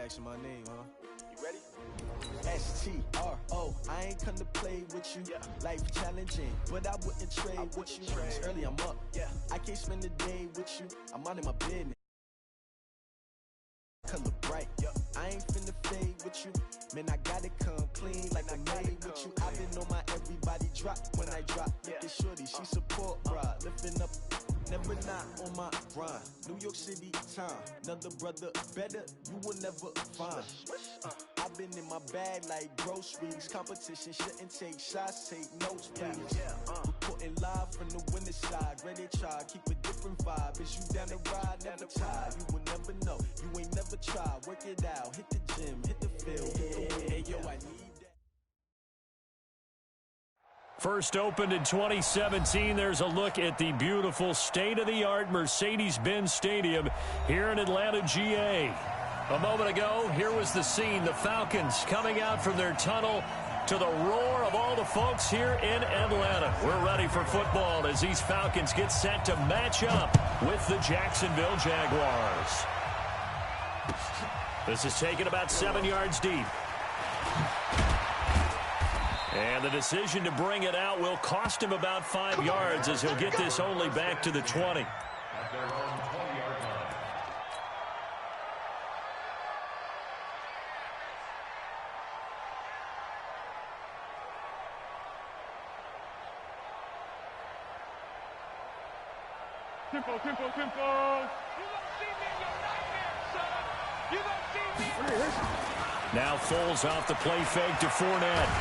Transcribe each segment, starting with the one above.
asking my name, huh? You ready? S-T-R-O, I ain't come to play with you. Yeah. Life challenging, but I wouldn't trade with you. It's early, I'm up. Yeah. I can't spend the day with you. I'm out in my business. Color bright. Yeah. I ain't finna fade with you. Man, I gotta come clean like I made with you. I've been on my everybody drop when I drop. Look at shorty, she support, bruh. Lifting up, never not on my grind. New York City time, another brother better, you will never find. I've been in my bag like groceries. Competition shouldn't take shots, take notes, please. Reporting live from the winning side. Ready to try, keep a different vibe. Is you down the ride, never tired. You will never know, you ain't never tried. Work it out, hit the gym, hit the field, hit the win. Hey, yo, I need that. First opened in 2017, there's a look at the beautiful state-of-the-art Mercedes-Benz Stadium here in Atlanta, GA. A moment ago, here was the scene. The Falcons coming out from their tunnel to the roar of all the folks here in Atlanta. We're ready for football as these Falcons get set to match up with the Jacksonville Jaguars. This is taken about 7 yards deep. And the decision to bring it out will cost him about 5 yards as he'll get this only back to the 20. Tempo. You don't see me in your nightmares, son. You don't see me. Now Foles off the play fake to Fournette.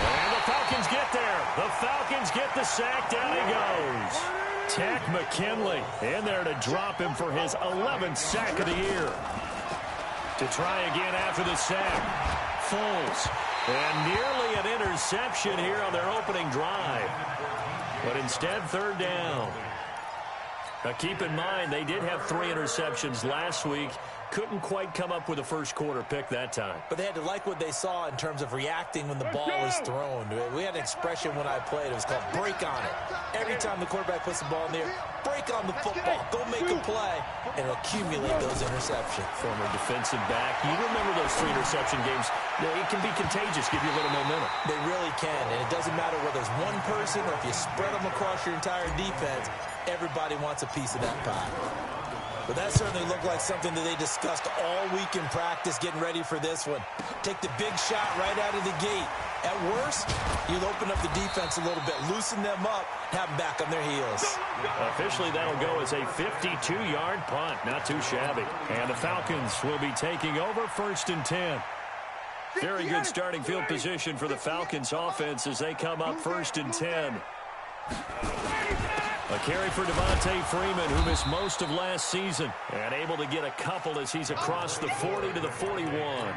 And the Falcons get there. The Falcons get the sack. Down he goes. Tack McKinley in there to drop him for his 11th sack of the year. To try again after the sack. Foles. And nearly an interception here on their opening drive. But instead, third down. Now, keep in mind, they did have 3 interceptions last week. Couldn't quite come up with a first-quarter pick that time. But they had to like what they saw in terms of reacting when the ball was thrown. We had an expression when I played. It was called break on it. Every time the quarterback puts the ball in the air, break on the football. Go make a play and accumulate those interceptions. Former defensive back. You remember those 3 interception games. It can be contagious, give you a little momentum. They really can, and it doesn't matter whether it's one person or if you spread them across your entire defense. Everybody wants a piece of that pie. But that certainly looked like something that they discussed all week in practice getting ready for this one. Take the big shot right out of the gate. At worst, you'll open up the defense a little bit, loosen them up, have them back on their heels. Officially, that'll go as a 52-yard punt. Not too shabby. And the Falcons will be taking over 1st and 10. Very good starting field position for the Falcons offense as they come up 1st and 10. A carry for Devontae Freeman, who missed most of last season, and able to get a couple as he's across the 40 to the 41.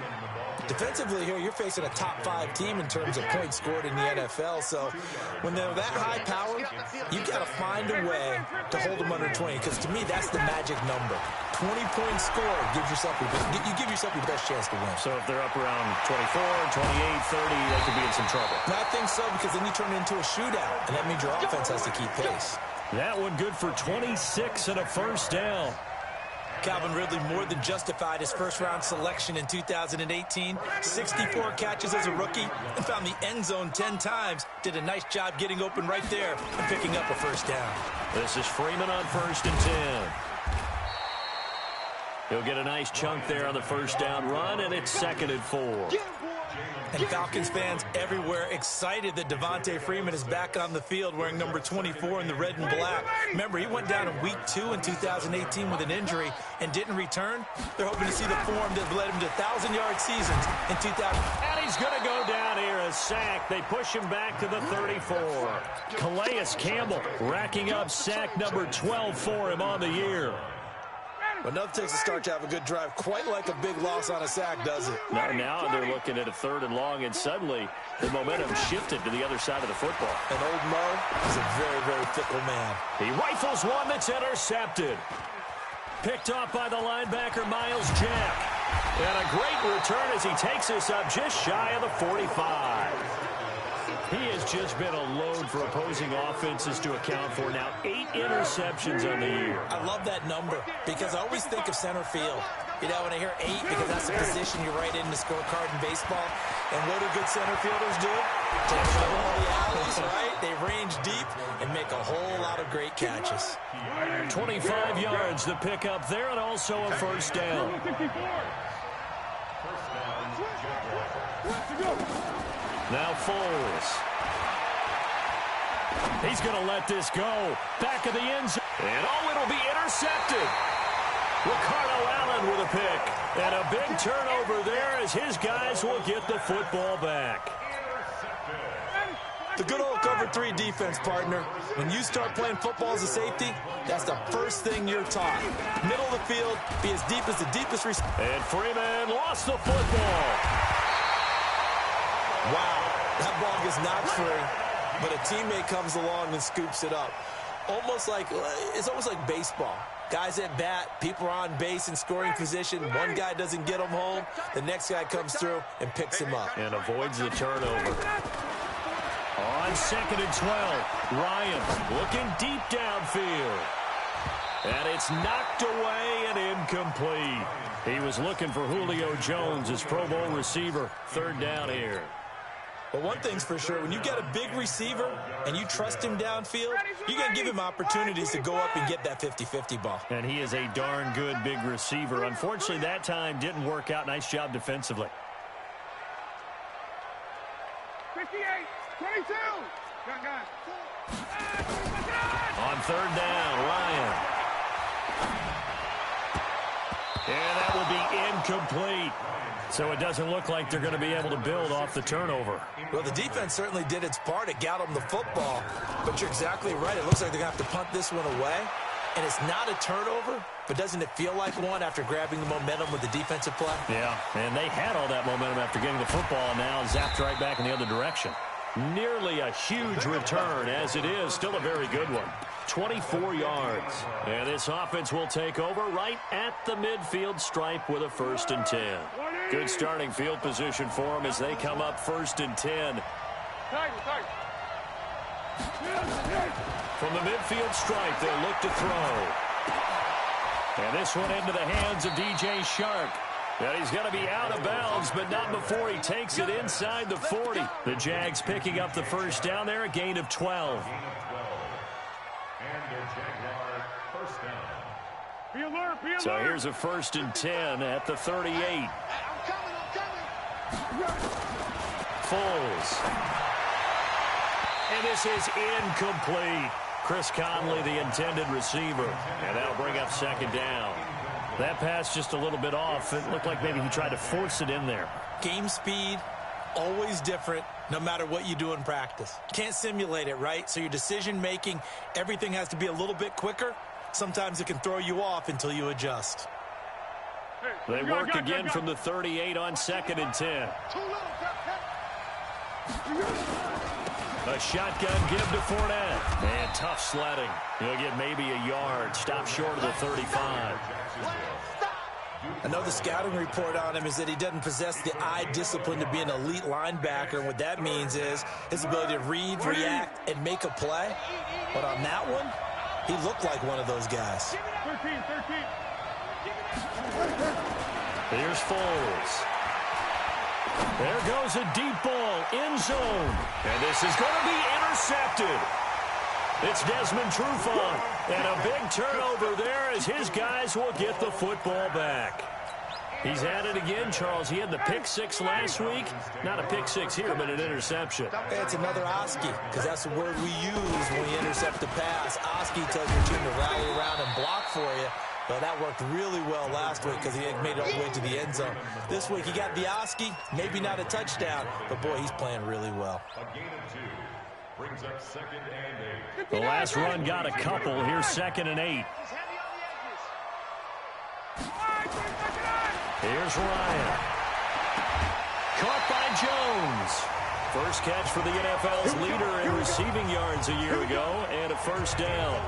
Defensively here, you're facing a top-5 team in terms of points scored in the NFL. So when they're that high power, you've got to find a way to hold them under 20. Because to me, that's the magic number. 20 points scored gives yourself you give yourself your best chance to win. So if they're up around 24, 28, 30, they could be in some trouble. I think so, because then you turn it into a shootout, and that means your offense has to keep pace. That one good for 26 and a first down. Calvin Ridley more than justified his first-round selection in 2018. 64 catches as a rookie and found the end zone 10 times. Did a nice job getting open right there and picking up a first down. This is Freeman on 1st and 10. He'll get a nice chunk there on the first down run, and it's 2nd and 4. And Falcons fans everywhere excited that Devontae Freeman is back on the field wearing number 24 in the red and black. Remember, he went down in week 2 in 2018 with an injury and didn't return. They're hoping to see the form that led him to 1,000-yard seasons in 2000. And he's going to go down here, a sack. They push him back to the 34. Calais Campbell racking up sack number 12 for him on the year. But nothing takes a start to have a good drive quite like a big loss on a sack, does it? Now they're looking at a 3rd and long, and suddenly the momentum shifted to the other side of the football. And old Mo is a very, very fickle man. He rifles one that's intercepted. Picked off by the linebacker, Miles Jack. And a great return as he takes us up just shy of the 45. He has just been a load for opposing offenses to account for. Now 8 interceptions on the year. I love that number because I always think of center field. You know, when I hear 8, because that's the position you write in the scorecard in baseball. And what do good center fielders do? Take all the alleys, right? They range deep and make a whole lot of great catches. 25 yards to pick up there, and also a first down. Now Foles. He's going to let this go. Back of the end zone. And it'll be intercepted. Ricardo Allen with a pick. And a big turnover there as his guys will get the football back. The good old cover 3 defense, partner. When you start playing football as a safety, that's the first thing you're taught. Middle of the field, be as deep as the deepest receiver. And Freeman lost the football. Wow, that ball gets knocked free, but a teammate comes along and scoops it up. It's almost like baseball. Guys at bat, people are on base in scoring position. One guy doesn't get him home. The next guy comes through and picks him up. And avoids the turnover. On 2nd and 12, Ryan looking deep downfield. And it's knocked away and incomplete. He was looking for Julio Jones, his Pro Bowl receiver. 3rd down here. But one thing's for sure, when you get a big receiver and you trust him downfield, you're going to give him opportunities to go up and get that 50-50 ball. And he is a darn good big receiver. Unfortunately, that time didn't work out. Nice job defensively. 58, 22. On 3rd down, Ryan. And that will be incomplete. So it doesn't look like they're going to be able to build off the turnover. Well, the defense certainly did its part. It got them the football. But you're exactly right. It looks like they're going to have to punt this one away. And it's not a turnover, but doesn't it feel like one after grabbing the momentum with the defensive play? Yeah, and they had all that momentum after getting the football, and now zapped right back in the other direction. Nearly a huge return, as it is. Still a very good one. 24 yards. And this offense will take over right at the midfield stripe with a 1st and 10. Good starting field position for them as they come up 1st and 10. From the midfield stripe, they'll look to throw. And this one into the hands of DJ Shark. And he's going to be out of bounds, but not before he takes it inside the 40. The Jags picking up the first down there, a gain of 12. So here's a 1st and 10 at the 38. Foles. And this is incomplete. Chris Conley, the intended receiver. And that'll bring up 2nd down. That pass just a little bit off. It looked like maybe he tried to force it in there. Game speed, always different, no matter what you do in practice. Can't simulate it, right? So your decision-making, everything has to be a little bit quicker. Sometimes it can throw you off until you adjust. They work again from the 38 on 2nd and 10. A shotgun give to Fournette. And tough sledding. He'll get maybe a yard. Stop short of the 35. I know the scouting report on him is that he doesn't possess the eye discipline to be an elite linebacker. And what that means is his ability to read, react, and make a play. But on that one, he looked like one of those guys. 13. Here's Foles. There goes a deep ball, end zone. And this is going to be intercepted. It's Desmond Trufant. And a big turnover there as his guys will get the football back. He's had it again, Charles. He had the pick 6 last week. Not a pick 6 here, but an interception. It's another Oski, because that's the word we use when we intercept the pass. Oski tells your team to rally around and block for you. But that worked really well last week because he had made it all the way to the end zone. This week he got the Oski, maybe not a touchdown, but boy, he's playing really well. Brings up 2nd and 8. The last run got a couple. Here's 2nd and 8. Here's Ryan. Caught by Jones. First catch for the NFL's leader in receiving yards a year ago, and a 1st down.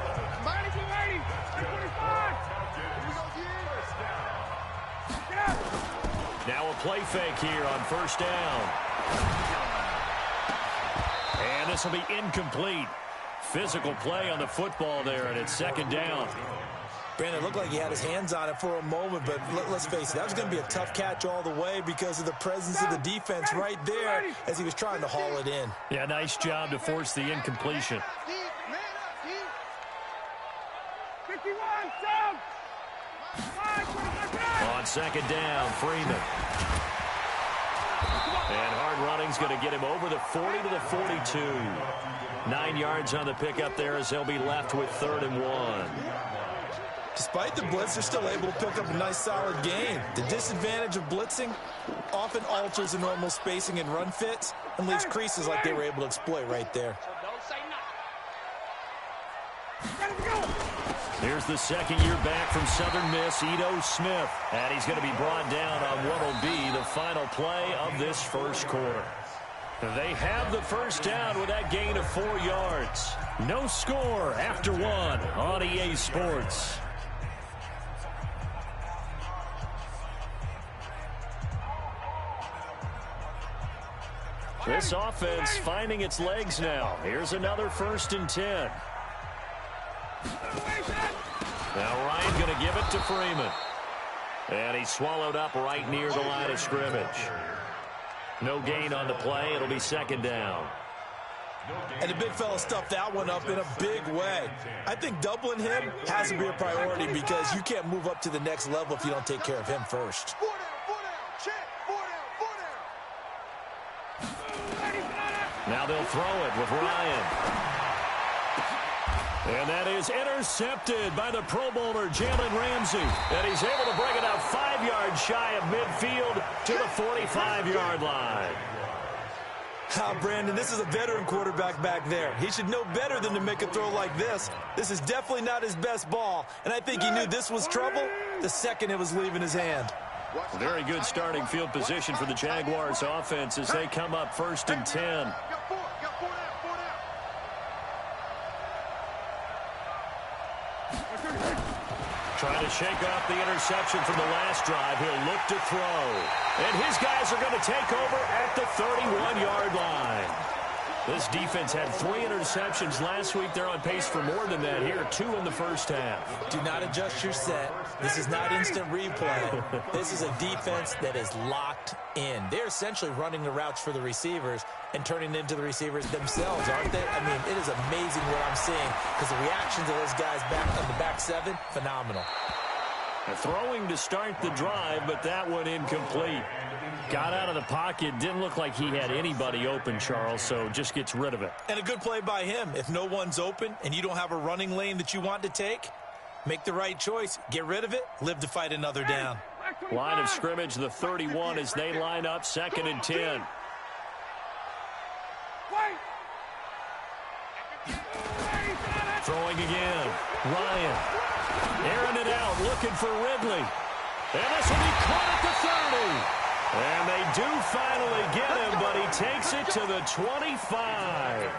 Now a play fake here on 1st down. And this will be incomplete. Physical play on the football there, and it's second down. Brandon, it looked like he had his hands on it for a moment, but let's face it, that was going to be a tough catch all the way because of the presence of the defense right there as he was trying to haul it in. Yeah, nice job to force the incompletion. 51, down. On second down, Freeman. And hard running's going to get him over the 40 to the 42. 9 yards on the pickup there as they'll be left with 3rd and 1. Despite the blitz, they're still able to pick up a nice, solid gain. The disadvantage of blitzing often alters the normal spacing and run fits and leaves creases like they were able to exploit right there. Here's the second year back from Southern Miss, Ito Smith. And he's going to be brought down on what will be the final play of this first quarter. They have the first down with that gain of 4 yards. No score after 1 on EA Sports. This offense finding its legs now. Here's another 1st and 10. Now Ryan going to give it to Freeman. And he swallowed up right near the line of scrimmage. No gain on the play. It'll be second down. And the big fella stuffed that one up in a big way. I think doubling him has to be a priority because you can't move up to the next level if you don't take care of him first. Now they'll throw it with Ryan. And that is intercepted by the Pro Bowler, Jalen Ramsey. And he's able to bring it out 5 yards shy of midfield to the 45-yard line. Brandon, this is a veteran quarterback back there. He should know better than to make a throw like this. This is definitely not his best ball. And I think he knew this was trouble the second it was leaving his hand. Very good starting field position for the Jaguars offense as they come up 1st and 10. Trying to shake off the interception from the last drive. He'll look to throw. And his guys are going to take over at the 31-yard line. This defense had 3 interceptions last week. They're on pace for more than that here. 2 in the first half. Do not adjust your set. This is not instant replay. This is a defense that is locked in. They're essentially running the routes for the receivers and turning it into the receivers themselves, aren't they? I mean, it is amazing what I'm seeing because the reactions of those guys back on the back 7, phenomenal. Throwing to start the drive, but that one incomplete. Got out of the pocket. Didn't look like he had anybody open, Charles, so just gets rid of it. And a good play by him. If no one's open and you don't have a running lane that you want to take, make the right choice. Get rid of it. Live to fight another down. Line of scrimmage, the 31 as they line up 2nd and 10. Throwing again. Ryan. Airing it out, looking for Ridley. And this will be caught at the 30. And they do finally get him, but he takes it to the 25.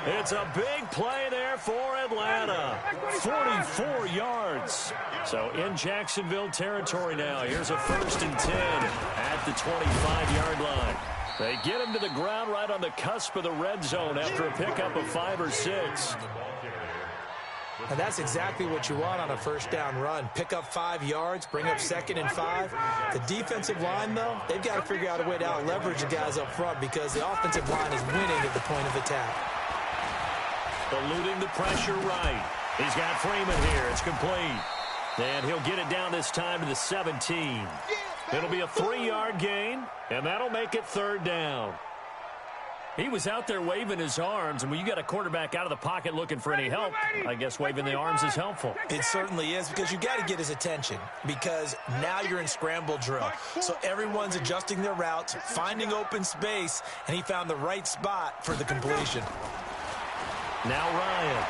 It's a big play there for Atlanta. 44 yards. So in Jacksonville territory now. Here's a 1st and 10 at the 25-yard line. They get him to the ground right on the cusp of the red zone after a pickup of 5 or 6. And that's exactly what you want on a 1st down run. Pick up 5 yards, bring up 2nd and 5. The defensive line, though, they've got to figure out a way to out-leverage the guys up front because the offensive line is winning at the point of attack. Eluding the pressure right. He's got Freeman here. It's complete. And he'll get it down this time to the 17. It'll be a 3-yard gain, and that'll make it 3rd down. He was out there waving his arms, and when you got a quarterback out of the pocket looking for any help, I guess waving the arms is helpful. It certainly is because you got to get his attention because now you're in scramble drill. So everyone's adjusting their routes, finding open space, and he found the right spot for the completion. Now Ryan.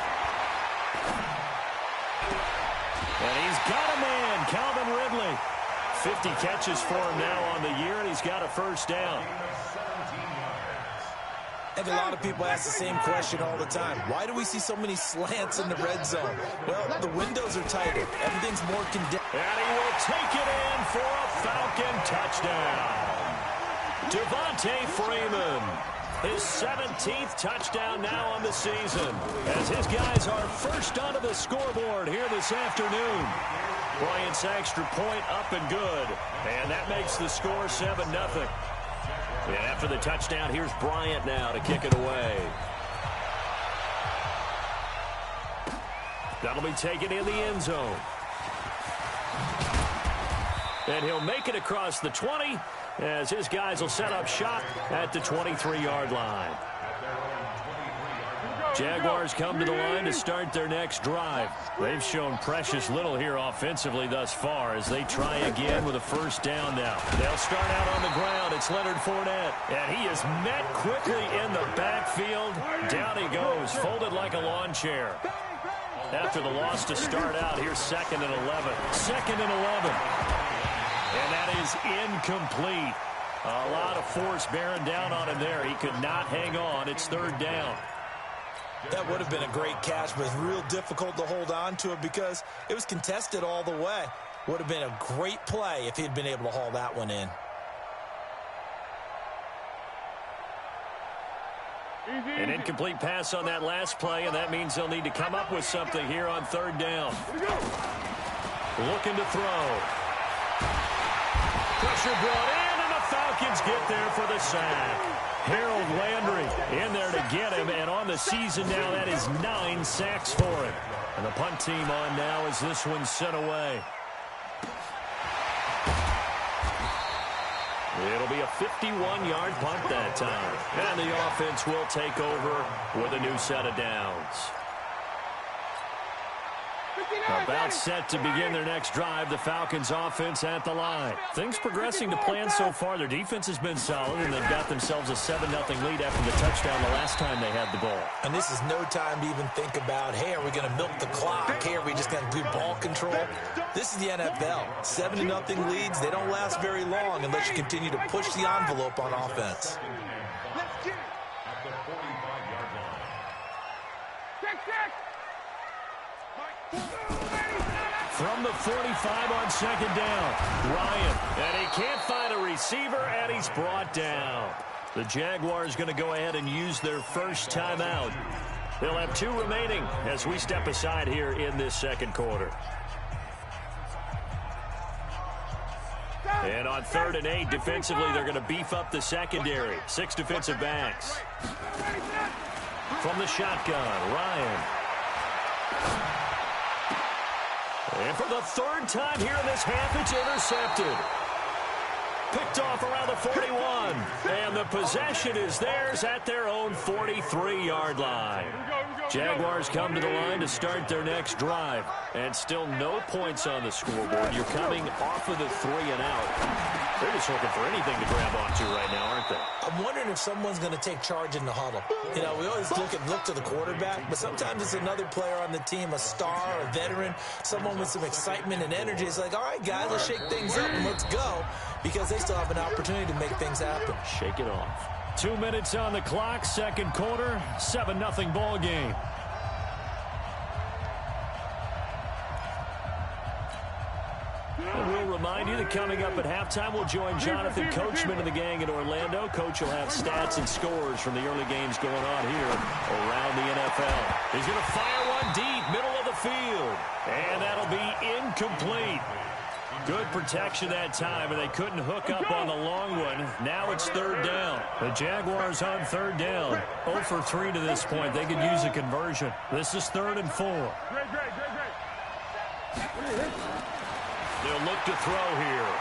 And he's got a man, Calvin Ridley. 50 catches for him now on the year, and he's got a 1st down. And a lot of people ask the same question all the time. Why do we see so many slants in the red zone? Well, the windows are tighter. Everything's more condensed. And he will take it in for a Falcon touchdown. Devontae Freeman. His 17th touchdown now on the season, as his guys are first onto the scoreboard here this afternoon. Bryant's extra point up and good, and that makes the score 7-0. And after the touchdown, here's Bryant now to kick it away. That'll be taken in the end zone. And he'll make it across the 20 as his guys will set up shop at the 23-yard line. Jaguars come to the line to start their next drive. They've shown precious little here offensively thus far as they try again with a first down now. They'll start out on the ground. It's Leonard Fournette, and he is met quickly in the backfield. Down he goes, folded like a lawn chair. After the loss to start out, here's 2nd and 11. 2nd and 11. And that is incomplete. A lot of force bearing down on him there. He could not hang on. It's 3rd down. That would have been a great catch, but it's real difficult to hold on to it because it was contested all the way. Would have been a great play if he'd been able to haul that one in. An incomplete pass on that last play, and that means they'll need to come up with something here on 3rd down. Looking to throw. Pressure brought in, and the Falcons get there for the sack. Harold Landry in there to get him, and on the season now, that is 9 sacks for him. And the punt team on now as this one's sent away. It'll be a 51-yard punt that time. And the offense will take over with a new set of downs. About set to begin their next drive, the Falcons offense at the line. Things progressing to plan so far. Their defense has been solid, and they've got themselves a 7-0 lead after the touchdown the last time they had the ball. And this is no time to even think about, hey, are we going to milk the clock? Hey, are we just going to do ball control? This is the NFL. 7-0 leads, they don't last very long unless you continue to push the envelope on offense. At the 45-yard line. From the 45 on 2nd down, Ryan, and he can't find a receiver, and he's brought down. The Jaguars going to go ahead and use their first timeout. They'll have 2 remaining as we step aside here in this 2nd quarter. And on 3rd and 8, defensively, they're going to beef up the secondary. 6 defensive backs. From the shotgun, Ryan. And for the 3rd time here in this half, it's intercepted. Picked off around the 41. And the possession is theirs at their own 43-yard line. Jaguars come to the line to start their next drive. And still no points on the scoreboard. You're coming off of the 3 and out. They're just looking for anything to grab onto right now, aren't they? I'm wondering if someone's going to take charge in the huddle. You know, we always look to the quarterback, but sometimes it's another player on the team, a star, a veteran, someone with some excitement and energy. It's like, all right, guys, let's shake things up and let's go, because they still have an opportunity to make things happen. Shake it off. 2 minutes on the clock, 2nd quarter, 7-0 ball game. And we'll remind you that coming up at halftime, we'll join Jonathan Coachman and the gang in Orlando. Coach will have stats and scores from the early games going on here around the NFL. He's going to fire one deep, middle of the field. And that'll be incomplete. Good protection that time, and they couldn't hook up on the long one. Now it's 3rd down. The Jaguars on 3rd down. 0 for 3 to this point. They could use a conversion. This is 3rd and 4. They'll look to throw here.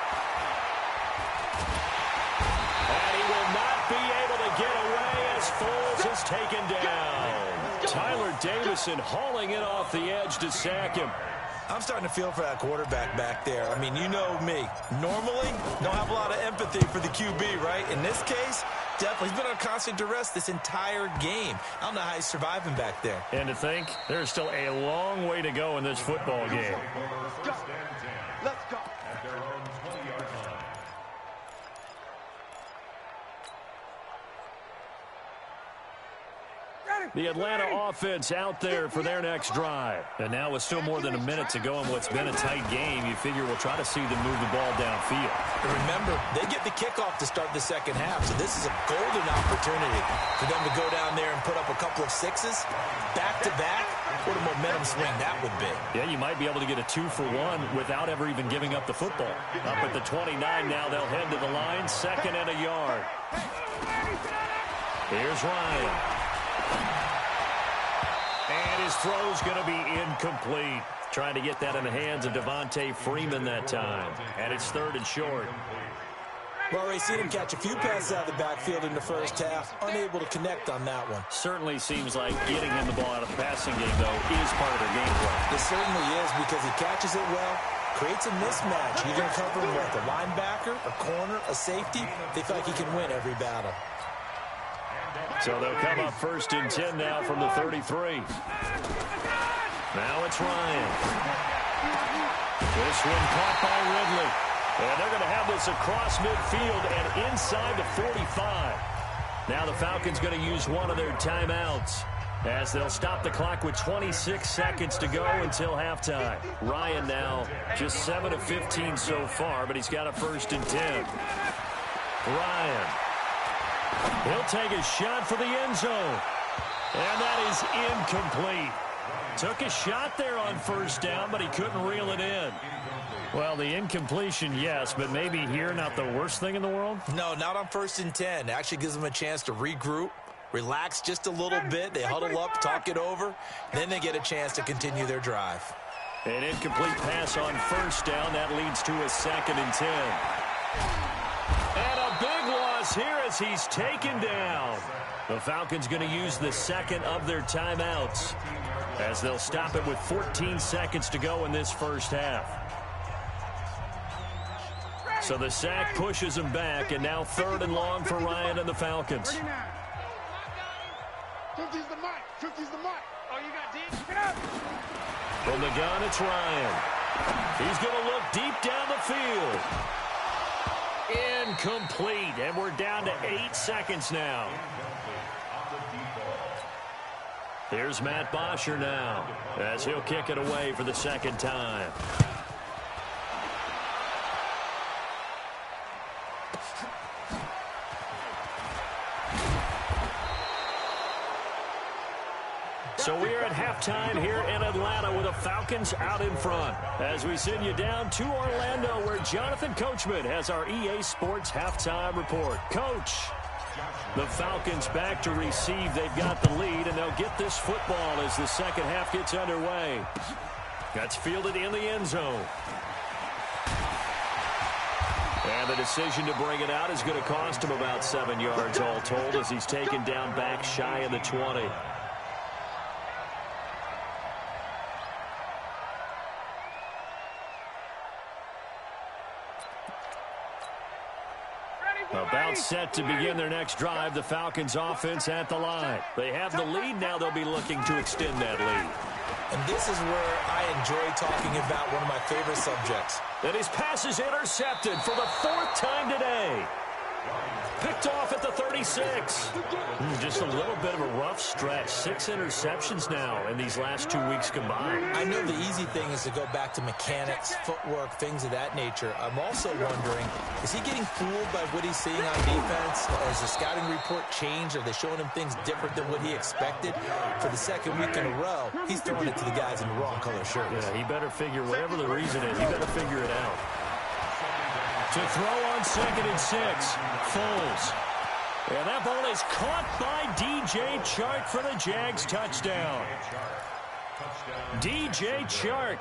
And he will not be able to get away as Foles is taken down. Tyler Davison hauling it off the edge to sack him. I'm starting to feel for that quarterback back there. I mean, you know me. Normally, don't have a lot of empathy for the QB, right? In this case, definitely. He's been on constant duress this entire game. I don't know how he's surviving back there. And to think, there's still a long way to go in this football game. Let's go. At their own 20-yard line. Ready. The Atlanta offense out there for their next drive. And now with still more than a minute to go in what's been a tight game, you figure we'll try to see them move the ball downfield. And remember, they get the kickoff to start the second half, so this is a golden opportunity for them to go down there and put up a couple of sixes back-to-back. What a momentum swing that would be. Yeah, you might be able to get a 2-for-1 without ever even giving up the football. Up at the 29 now, they'll head to the line, 2nd and a yard. Here's Ryan. And his throw's going to be incomplete. Trying to get that in the hands of Devontae Freeman that time. And it's 3rd and short. Well, we've seen him catch a few passes out of the backfield in the first half. Unable to connect on that one. Certainly seems like getting him the ball out of the passing game, though, is part of their game plan. It certainly is because he catches it well, creates a mismatch. You're going to cover him with a linebacker, a corner, a safety. They feel like he can win every battle. So they'll come up 1st and 10 now from the 33. Now it's Ryan. This one caught by Ridley. And they're going to have this across midfield and inside the 45. Now the Falcons going to use one of their timeouts as they'll stop the clock with 26 seconds to go until halftime. Ryan now just 7 of 15 so far, but he's got a 1st and 10. Ryan. He'll take a shot for the end zone. And that is incomplete. Took a shot there on 1st down, but he couldn't reel it in. Well, the incompletion, yes, but maybe here not the worst thing in the world? No, not on 1st and 10. Actually gives them a chance to regroup, relax just a little bit. They huddle up, talk it over. Then they get a chance to continue their drive. An incomplete pass on 1st down. That leads to a 2nd and 10. And a big loss here as he's taken down. The Falcons going to use the 2nd of their timeouts as they'll stop it with 14 seconds to go in this first half. So the sack pushes him back, and now 3rd and long for Ryan and the Falcons. 50's the mic. 50's the mic. Oh, you got deep? Get up. From the gun, it's Ryan. He's going to look deep down the field. Incomplete, and we're down to 8 seconds now. Here's Matt Bosher now as he'll kick it away for the 2nd time. So we are at halftime here in Atlanta with the Falcons out in front as we send you down to Orlando where Jonathan Coachman has our EA Sports halftime report. Coach, the Falcons back to receive. They've got the lead, and they'll get this football as the second half gets underway. That's fielded in the end zone. And the decision to bring it out is going to cost him about 7 yards all told as he's taken down back shy of the 20. About set to begin their next drive, the Falcons offense at the line. They have the lead now. They'll be looking to extend that lead. And this is where I enjoy talking about one of my favorite subjects. And his pass is intercepted for the 4th time today. Picked off at the 36. Just a little bit of a rough stretch. 6 interceptions now in these last 2 weeks combined. I know the easy thing is to go back to mechanics, footwork, things of that nature. I'm also wondering, is he getting fooled by what he's seeing on defense? Has the scouting report changed? Are they showing him things different than what he expected? For the 2nd week in a row, he's throwing it to the guys in the wrong color shirts. Yeah, he better figure, whatever the reason is, he better figure it out. To throw on 2nd and 6, Foles. And that ball is caught by DJ Chark for the Jags touchdown. DJ Chark,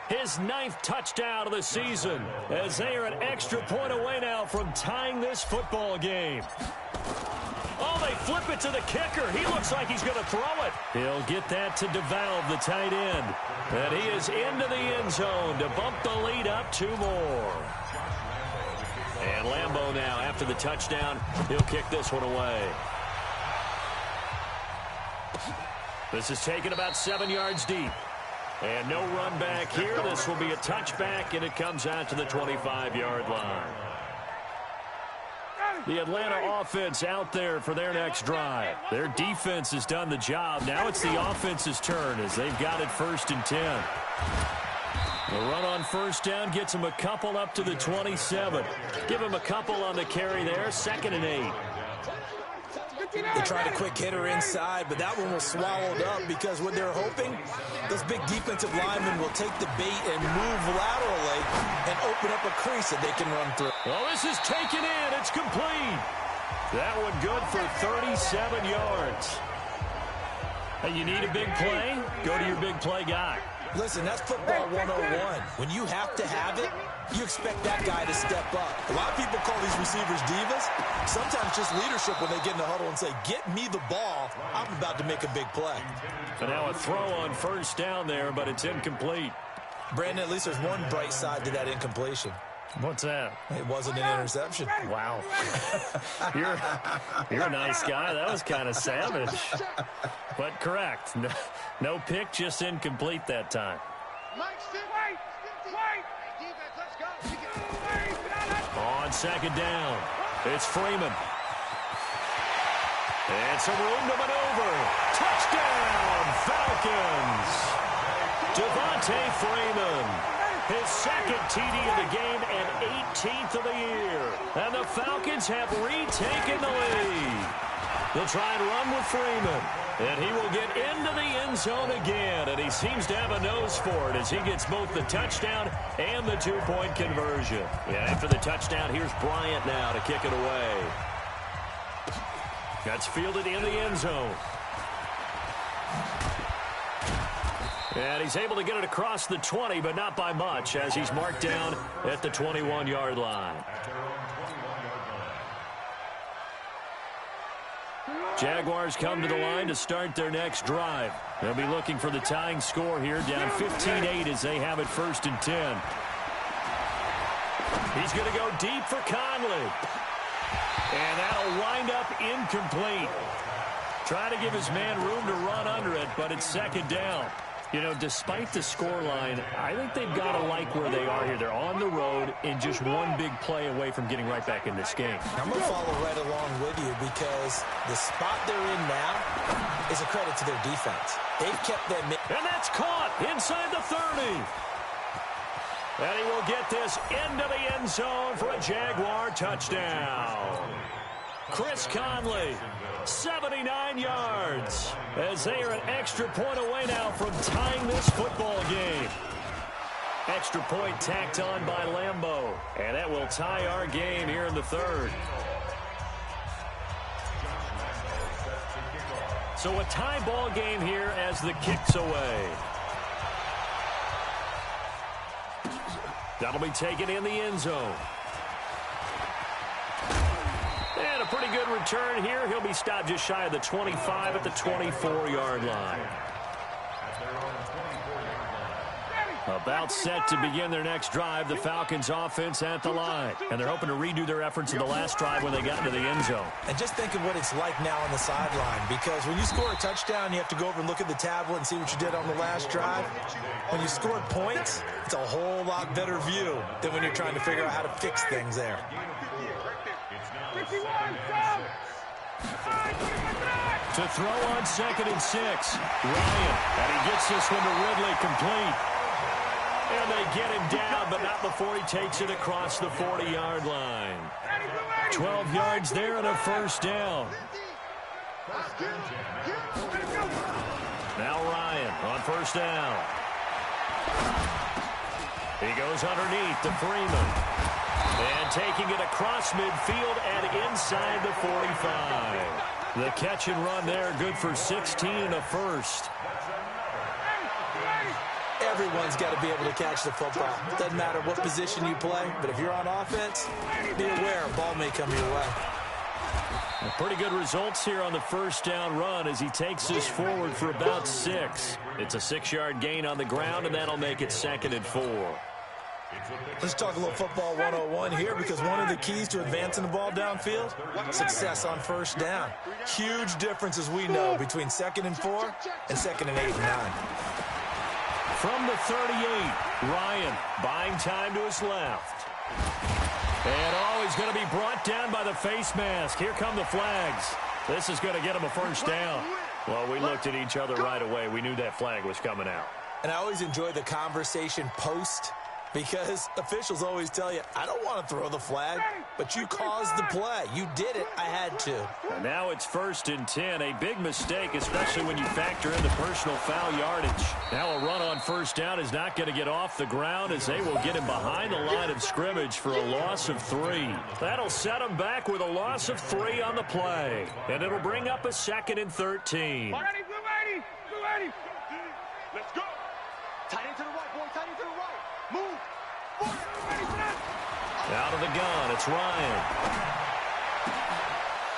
his 9th touchdown of the season, as they are an extra point away now from tying this football game. Oh, they flip it to the kicker. He looks like he's going to throw it. He'll get that to DeValve, the tight end. And he is into the end zone to bump the lead up 2 more. And Lambeau now, after the touchdown, he'll kick this one away. This is taken about 7 yards deep. And no run back here. This will be a touchback, and it comes out to the 25-yard line. The Atlanta offense out there for their next drive. Their defense has done the job. Now it's the offense's turn as they've got it 1st and 10. The run on 1st down gets them a couple up to the 27. Give them a couple on the carry there. 2nd and 8. They tried a quick hitter inside, but that one was swallowed up because what they're hoping, those big defensive linemen will take the bait and move laterally and open up a crease that they can run through. Well, this is taken in. It's complete. That one good for 37 yards. Hey, you need a big play? Go to your big play guy. Listen, that's football 101. When you have to have it, you expect that guy to step up. A lot of people call these receivers divas. Sometimes just leadership when they get in the huddle and say, get me the ball. I'm about to make a big play. And now a throw on 1st down there, but it's incomplete. Brandon, at least there's one bright side to that incompletion. What's that? It wasn't an interception. Wow. You're a nice guy. That was kind of savage. But correct. No pick, just incomplete that time. On 2nd down, it's Freeman. And some room to maneuver. Touchdown, Falcons. Devontae Freeman. His 2nd TD of the game and 18th of the year. And the Falcons have retaken the lead. They'll try and run with Freeman. And he will get into the end zone again. And he seems to have a nose for it as he gets both the touchdown and the 2-point conversion. Yeah, after the touchdown, here's Bryant now to kick it away. That's fielded in the end zone. And he's able to get it across the 20, but not by much, as he's marked down at the 21-yard line. Jaguars come to the line to start their next drive. They'll be looking for the tying score here, down 15-8 as they have it 1st and 10. He's going to go deep for Conley. And that'll wind up incomplete. Trying to give his man room to run under it, but it's 2nd down. You know, despite the scoreline, I think they've got to like where they are here. They're on the road and just one big play away from getting right back in this game. I'm going to follow right along with you because the spot they're in now is a credit to their defense. They've kept them in. And that's caught inside the 30. And he will get this into the end zone for a Jaguar touchdown. Chris Conley, 79 yards, as they are an extra point away now from tying this football game. Extra point tacked on by Lambeau, and that will tie our game here in the 3rd. So a tie ball game here as the kick's away. That'll be taken in the end zone. And a pretty good return here. He'll be stopped just shy of the 25 at the 24-yard line. About set to begin their next drive, the Falcons offense at the line. And they're hoping to redo their efforts in the last drive when they got into the end zone. And just think of what it's like now on the sideline, because when you score a touchdown, you have to go over and look at the tablet and see what you did on the last drive. When you scored points, it's a whole lot better view than when you're trying to figure out how to fix things there. To throw on 2nd and 6, Ryan. And he gets this one to Ridley complete. And they get him down, but not before he takes it across the 40-yard line. 12 yards there and a 1st down. Now Ryan on 1st down. He goes underneath to Freeman. And taking it across midfield and inside the 45. The catch and run there, good for 16 and a 1st. Everyone's got to be able to catch the football. Doesn't matter what position you play, but if you're on offense, be aware a ball may come your way. Pretty good results here on the 1st down run as he takes this forward for about 6. It's a 6-yard gain on the ground, and that'll make it 2nd and 4. Let's talk a little football 101 here, because one of the keys to advancing the ball downfield, success on 1st down. Huge difference, as we know, between 2nd and 4 and 2nd and 8 and 9. From the 38, Ryan buying time to his left. And he's going to be brought down by the face mask. Here come the flags. This is going to get him a first down. Well, we looked at each other right away. We knew that flag was coming out. And I always enjoy the conversation post, because officials always tell you, I don't want to throw the flag, but you caused the play. You did it. I had to. And now it's 1st and 10. A big mistake, especially when you factor in the personal foul yardage. Now a run on first down is not going to get off the ground, as they will get him behind the line of scrimmage for a loss of 3. That'll set him back with a loss of 3 on the play. And it'll bring up a 2nd and 13. Let's go. Tight end to the right, boy. Tight end to the right. Move. Out of the gun, it's Ryan.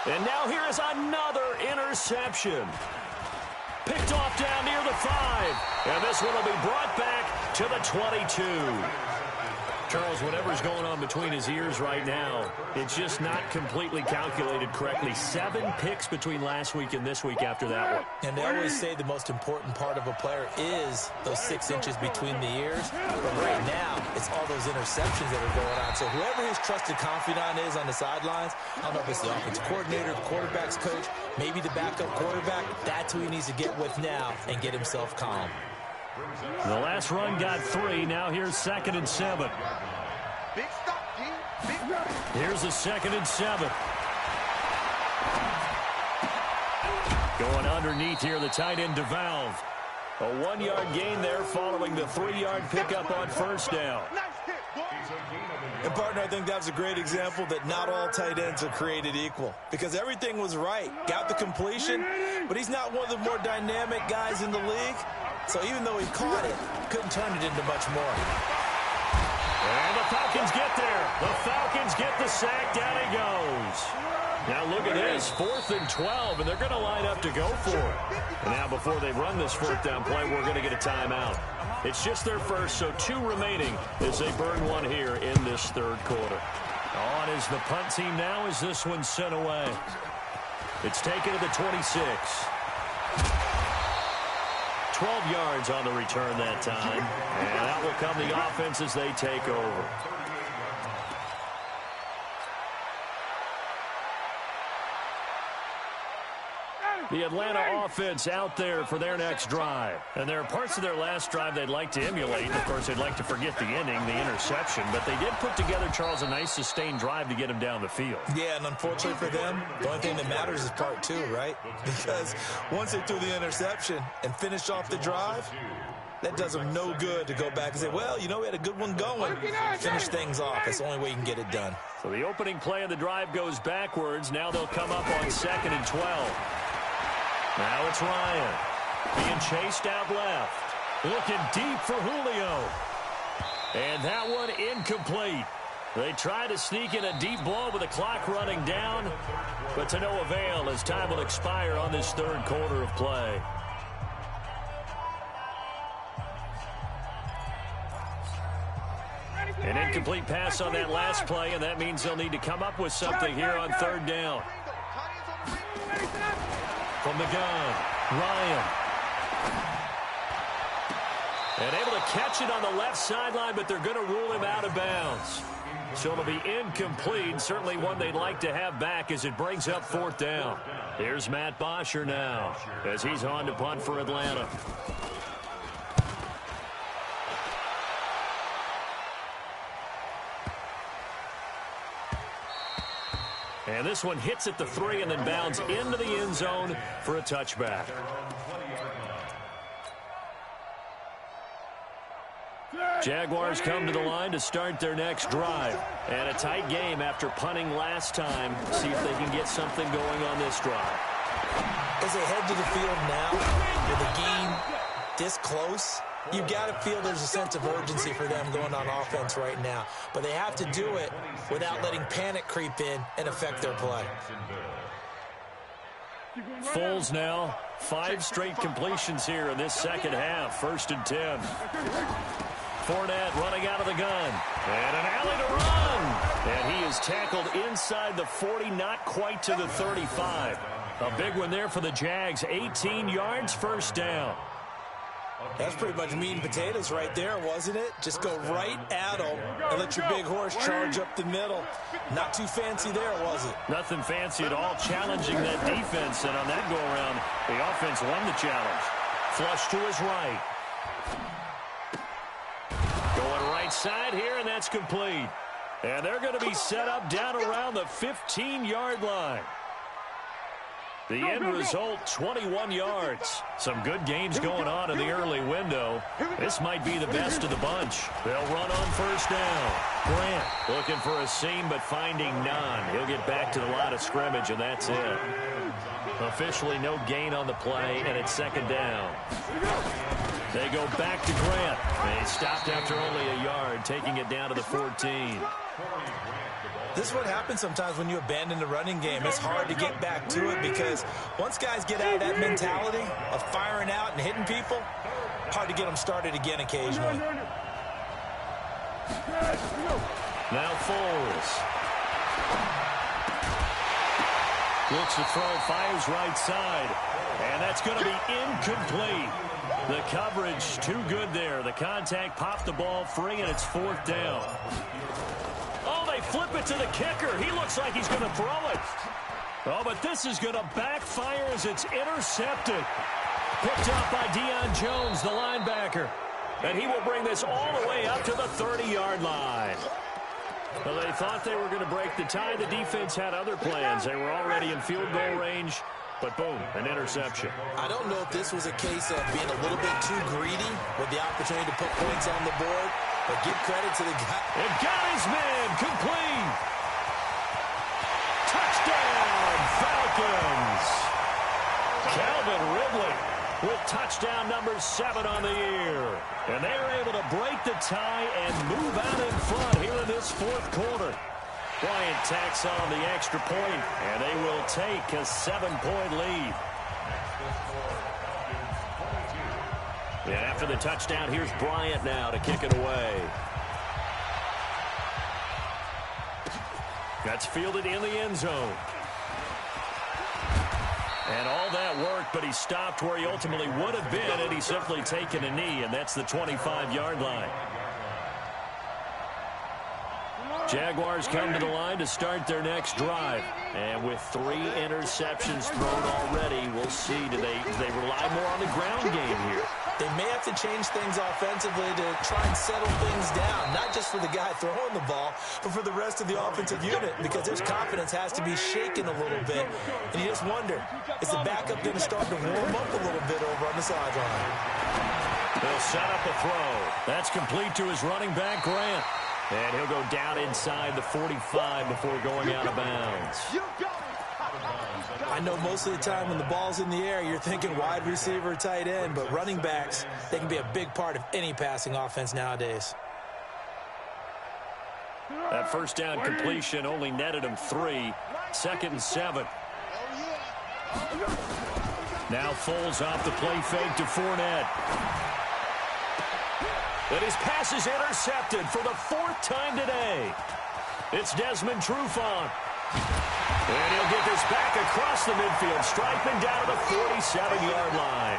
And now here is another interception. Picked off down near the 5. And this one will be brought back to the 22. Charles, whatever's going on between his ears right now, it's just not completely calculated correctly. 7 picks between last week and this week after that one. And they always say the most important part of a player is those 6 inches between the ears. But right now, it's all those interceptions that are going on. So whoever his trusted confidant is on the sidelines, I don't know if it's the offensive coordinator, the quarterback's coach, maybe the backup quarterback, that's who he needs to get with now and get himself calm. The last run got 3. Now here's 2nd and 7. Big stop, G. Big stop. Here's a 2nd and 7. Going underneath here, the tight end DeValve. A 1-yard gain there following the 3-yard pickup on first down. Nice hit, boy. And, partner, I think that was a great example that not all tight ends are created equal, because everything was right. Got the completion, but he's not one of the more dynamic guys in the league. So even though he caught it, couldn't turn it into much more. And the Falcons get there. The Falcons get the sack. Down he goes. Now look at this. 4th and 12, and they're going to line up to go for it. And now before they run this 4th down play, we're going to get a timeout. It's just their first, so 2 remaining as they burn one here in this 3rd quarter. On is the punt team now as this one's sent away. It's taken to the 26. 12 yards on the return that time. And out will come the offense as they take over. The Atlanta offense out there for their next drive. And there are parts of their last drive they'd like to emulate. Of course, they'd like to forget the ending, the interception. But they did put together, Charles, a nice sustained drive to get him down the field. Yeah, and unfortunately for them, the only thing that matters is part 2, right? Because once they threw the interception and finished off the drive, that does them no good to go back and say, well, you know, we had a good one going. Finish things off. That's the only way you can get it done. So the opening play of the drive goes backwards. Now they'll come up on 2nd and 12. Now it's Ryan being chased out left. Looking deep for Julio. And that one incomplete. They try to sneak in a deep ball with the clock running down, but to no avail as time will expire on this 3rd quarter of play. An incomplete pass on that last play, and that means they'll need to come up with something here on 3rd down. From the gun, Ryan. And able to catch it on the left sideline, but they're going to rule him out of bounds. So it'll be incomplete, certainly one they'd like to have back as it brings up 4th down. Here's Matt Bosher now as he's on to punt for Atlanta. And this one hits at the 3 and then bounds into the end zone for a touchback. Jaguars come to the line to start their next drive. And a tight game after punting last time. See if they can get something going on this drive. As they head to the field now, with the game this close, you've got to feel there's a sense of urgency for them going on offense right now. But they have to do it without letting panic creep in and affect their play. Foles now, 5 straight completions here in this 2nd half. 1st and 10. Fournette running out of the gun. And an alley to run. And he is tackled inside the 40, not quite to the 35. A big one there for the Jags. 18 yards, 1st down. That's pretty much meat and potatoes right there, wasn't it? Just go right at them and let your big horse charge up the middle. Not too fancy there, was it? Nothing fancy at all, challenging that defense. And on that go-around, the offense won the challenge. Flush to his right. Going right side here, and that's complete. And they're going to be set up down around the 15-yard line. The end result, 21 yards. Some good gains going on in the early window. This might be the best of the bunch. They'll run on first down. Grant looking for a seam, but finding none. He'll get back to the line of scrimmage, and that's it. Officially no gain on the play, and it's second down. They go back to Grant. They stopped after only a yard, taking it down to the 14. This is what happens sometimes when you abandon the running game. It's hard to get back to it because once guys get out of that mentality of firing out and hitting people, hard to get them started again occasionally. Now Foles. Looks to throw, fires right side. And that's going to be incomplete. The coverage too good there. The contact popped the ball free, and it's fourth down. Oh, they flip it to the kicker. He looks like he's going to throw it. Oh, but this is going to backfire as it's intercepted. Picked up by Deion Jones, the linebacker. And he will bring this all the way up to the 30-yard line. Well, they thought they were going to break the tie. The defense had other plans. They were already in field goal range. But boom, an interception. I don't know if this was a case of being a little bit too greedy with the opportunity to put points on the board, but give credit to the guy. It got his man complete. Touchdown, Falcons. Calvin Ridley with touchdown number 7 on the year. And they are able to break the tie and move out in front here in this fourth quarter. Bryant tacks on the extra point, and they will take a 7-point lead. And after the touchdown, here's Bryant now to kick it away. That's fielded in the end zone. And all that worked, but he stopped where he ultimately would have been, and he's simply taken a knee, and that's the 25-yard line. Jaguars come to the line to start their next drive. And with 3 interceptions thrown already, we'll see. Do they rely more on the ground game here? They may have to change things offensively to try and settle things down, not just for the guy throwing the ball, but for the rest of the offensive unit, because their confidence has to be shaken a little bit. And you just wonder, is the backup going to start to warm up a little bit over on the sideline? They'll set up a throw. That's complete to his running back, Grant. And he'll go down inside the 45 before going out of bounds. I know most of the time when the ball's in the air, you're thinking wide receiver, tight end, but running backs, they can be a big part of any passing offense nowadays. That first down completion only netted him 3. 2nd and 7. Now Foles off the play fake to Fournette. And his pass is intercepted for the 4th time today. It's Desmond Trufant. And he'll get this back across the midfield, striping down to the 47-yard line.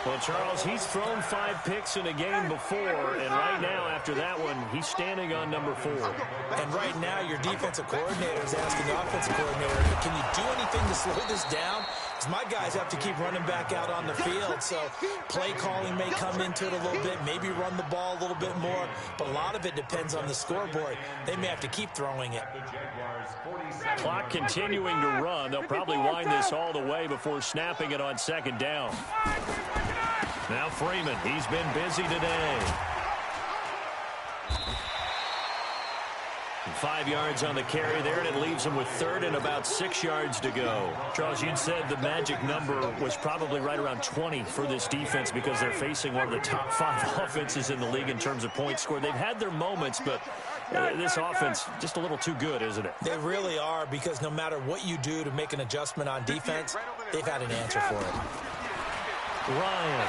Well, Charles, he's thrown 5 picks in a game before, and right now, after that one, he's standing on number 4. And right now, your defensive coordinator is asking the offensive coordinator, can you do anything to slow this down? Because my guys have to keep running back out on the field, so play calling may come into it a little bit, maybe run the ball a little bit more, but a lot of it depends on the scoreboard. They may have to keep throwing it. Clock continuing to run. They'll probably wind this all the way before snapping it on 2nd down. Now Freeman, he's been busy today. 5 yards on the carry there, and it leaves him with 3rd and about 6 yards to go. Charles, you said the magic number was probably right around 20 for this defense because they're facing one of the top 5 offenses in the league in terms of points scored. They've had their moments, but this offense just a little too good, isn't it? They really are, because no matter what you do to make an adjustment on defense, they've had an answer for it. Ryan.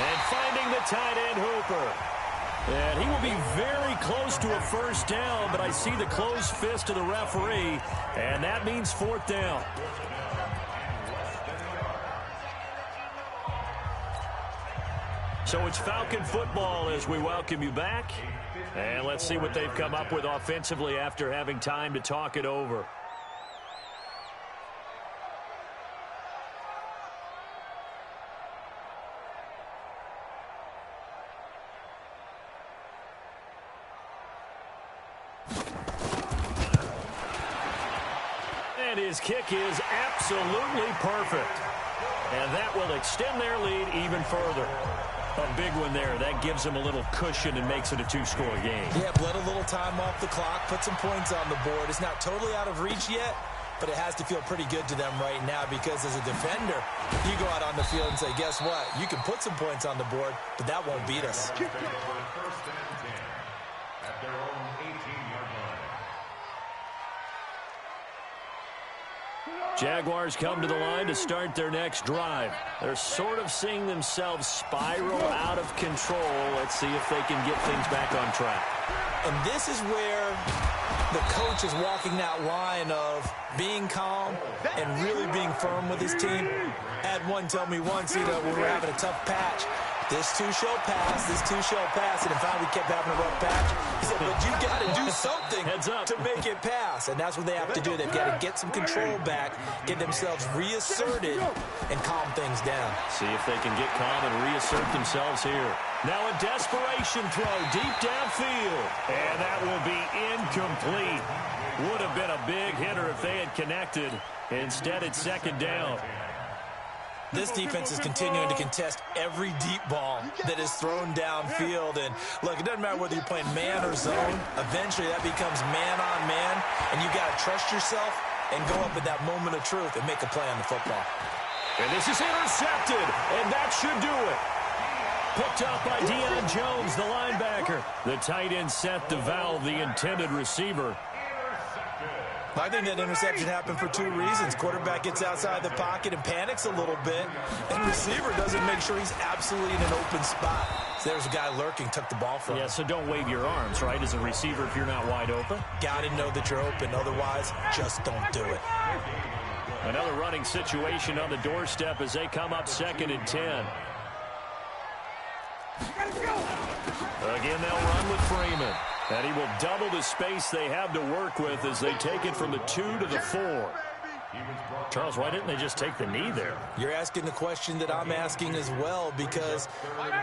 And finding the tight end Hooper. And he will be very close to a first down, but I see the closed fist of the referee, and that means 4th down. So it's Falcon football as we welcome you back. And let's see what they've come up with offensively after having time to talk it over. And his kick is absolutely perfect. And that will extend their lead even further. A big one there. That gives them a little cushion and makes it a two-score game. Yeah, let a little time off the clock, put some points on the board. It's not totally out of reach yet, but it has to feel pretty good to them right now because as a defender, you go out on the field and say, guess what? You can put some points on the board, but that won't beat us. First and 10 at their own 18-yard line. Jaguars come to the line to start their next drive. They're sort of seeing themselves spiral out of control. Let's see if they can get things back on track. And this is where the coach is walking that line of being calm and really being firm with his team. I had one tell me once, when we were having a tough patch, this too shall pass, this too shall pass, and finally we kept having a rough patch. He said, but you got to do something to make it pass, and that's what they have to do. They've got to get some control back, get themselves reasserted, and calm things down. See if they can get calm and reassert themselves here. Now a desperation throw deep downfield, and that will be incomplete. Would have been a big hitter if they had connected. Instead, it's second down. This defense is continuing to contest every deep ball that is thrown downfield. And, look, it doesn't matter whether you're playing man or zone. Eventually, that becomes man-on-man, and you got to trust yourself and go up at that moment of truth and make a play on the football. And this is intercepted, and that should do it. Picked up by Deion Jones, the linebacker. The tight end set to valve the intended receiver. I think that interception happened for two reasons. Quarterback gets outside the pocket and panics a little bit, and receiver doesn't make sure he's absolutely in an open spot. So there's a guy lurking, took the ball from him. Yeah, so don't wave your arms, right, as a receiver if you're not wide open. Got to know that you're open. Otherwise, just don't do it. Another running situation on the doorstep as they come up 2nd and 10. Again, they'll run with Freeman. And he will double the space they have to work with as they take it from the 2 to the 4. Charles, why didn't they just take the knee there? You're asking the question that I'm asking as well, because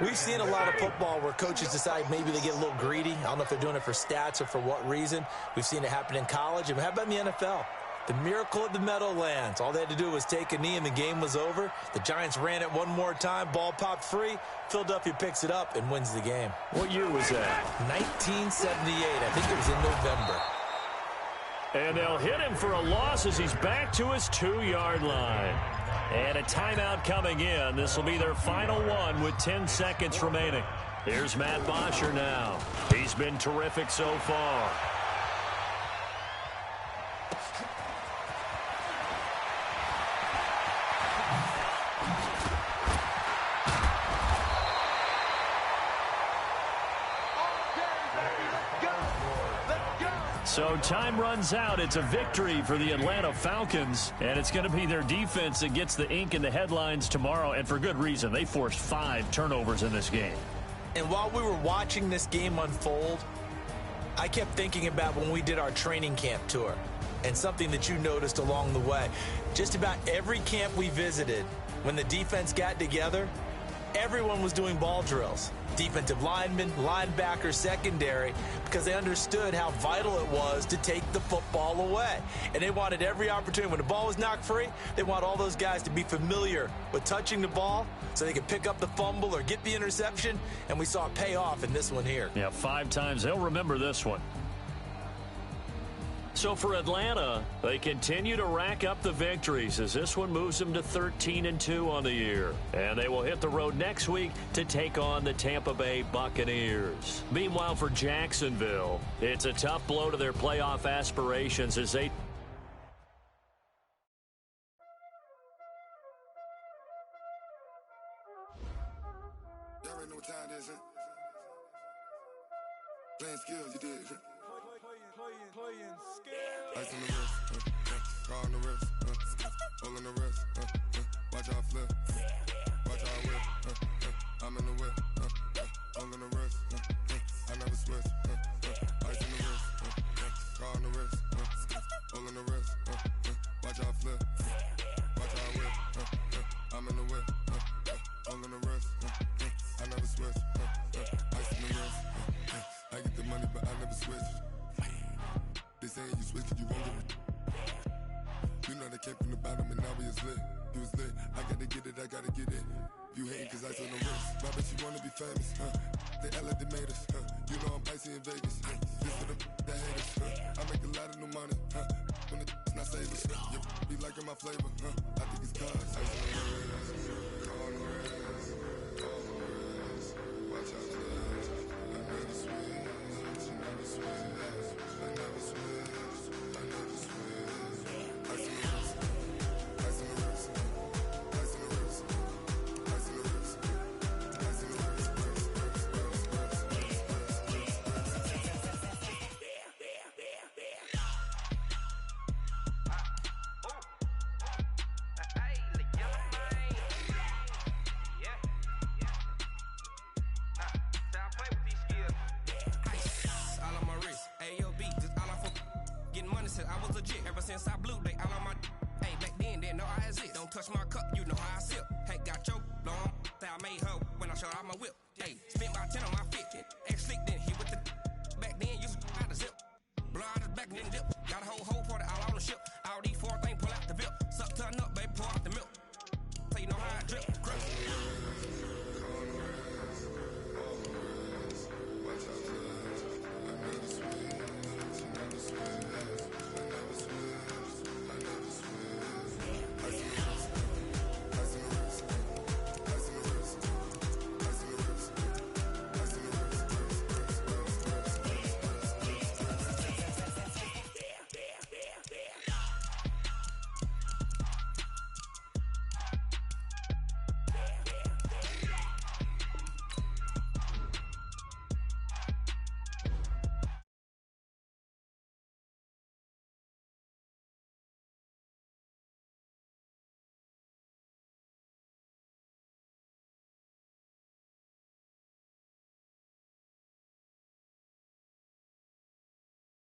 we've seen a lot of football where coaches decide maybe they get a little greedy. I don't know if they're doing it for stats or for what reason. We've seen it happen in college. And how about in the NFL? The miracle at the Meadowlands. All they had to do was take a knee and the game was over. The Giants ran it one more time. Ball popped free. Philadelphia picks it up and wins the game. What year was that? 1978. I think it was in November. And they'll hit him for a loss as he's back to his 2-yard line. And a timeout coming in. This will be their final one with 10 seconds remaining. Here's Matt Bosher now. He's been terrific so far. So time runs out. It's a victory for the Atlanta Falcons, and it's going to be their defense that gets the ink in the headlines tomorrow, and for good reason. They forced 5 turnovers in this game. And while we were watching this game unfold, I kept thinking about when we did our training camp tour and something that you noticed along the way. Just about every camp we visited, when the defense got together, everyone was doing ball drills. Defensive linemen, linebackers, secondary, because they understood how vital it was to take the football away. And they wanted every opportunity. When the ball was knocked free, they want all those guys to be familiar with touching the ball so they could pick up the fumble or get the interception. And we saw it pay off in this one here. Yeah, 5 times. They'll remember this one. So for Atlanta, they continue to rack up the victories as this one moves them to 13-2 on the year. And they will hit the road next week to take on the Tampa Bay Buccaneers. Meanwhile, for Jacksonville, it's a tough blow to their playoff aspirations as they... Y'all already know what time it is, huh? Playing skills, you did, huh? Playing skills. Ice on the wrist, car on the wrist, hole in the wrist, watch out flip, watch out whip, I'm in the whip, switch. Ice in the wrist, car on the wrist, all in the wrist. Watch how I flip, watch how I whip. I'm in the whip, all in the wrist. I never switch. Ice in the wrist. I get the money, but I never switch. They saying you switch, you won't get it. You know they came from the bottom and now we is lit. You was lit. I gotta get it, I gotta get it. You hating cause ice on the wrist. I bet you wanna be famous, They act like they made us, You know I'm icy in Vegas, This for the that hate us, I make a lot of new money, When it's not savers, You be liking my flavor, I think it's cause ice on the wrist, on the wrist, on the wrist. Watch out for this. I never switch, I never switch, I never switch, I never switch. Ice on the wrist, ice on the wrist, ice on the wrist, ice on the wrist, ice on the wrist. I was legit ever since I blew they all on my hey back then didn't know I exist. Don't touch my cup, you know how I sip. Hey, got your long, that I made her when I showed out my whip. Hey, spent my 10 on my fit, ex slick then